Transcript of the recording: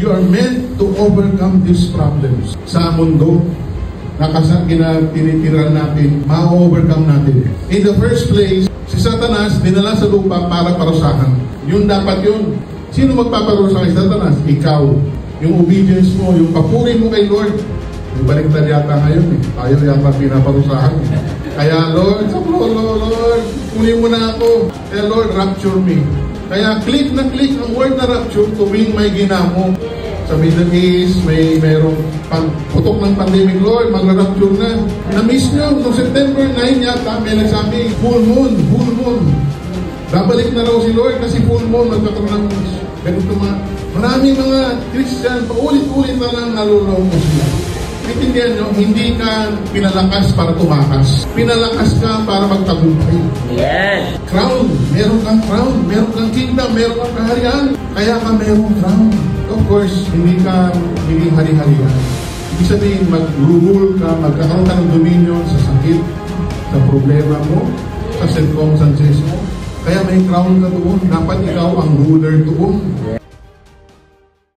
You are meant to overcome these problems. Sa mundo, tinitiran natin, ma-overcome natin. In the first place, si Satanas dinala sa lupa para parusahan. Yun dapat yun. Sino magpaparusa kay Satanas? Ikaw. Yung obedience mo, yung papuri mo kay Lord. Baliktad yata ngayon eh. Tayo yata pinaparusahan. Kaya Lord, Lord, kunin mo na ako. Kaya Lord, rapture me. Kaya click na click ang word na rapture tuwing may ginamo. Sa Middle East, mayroong putok ng pandemic, Lord, mag-rapture na. Na-miss nyo, noong September 9 yata, may nagsabi, full moon. Babalik na raw si Lord kasi full moon, magkakaroon ng ganito mga. Maraming mga Christian, paulit-ulit na lang naluloko sila. Intindihan nyo, hindi ka pinalakas para tumakas. Pinalakas ka para magtagumpay. Yes! Crown, meron kang kingdom, meron kang kaharian. Kaya ka merong crown. Of course, hindi hari-harian. Ibig sabihin, mag-rule ka, magkakaroon ka ng dominion sa sakit, sa problema mo, sa circumstances mo. Kaya may crown ka doon. Dapat ikaw ang ruler doon.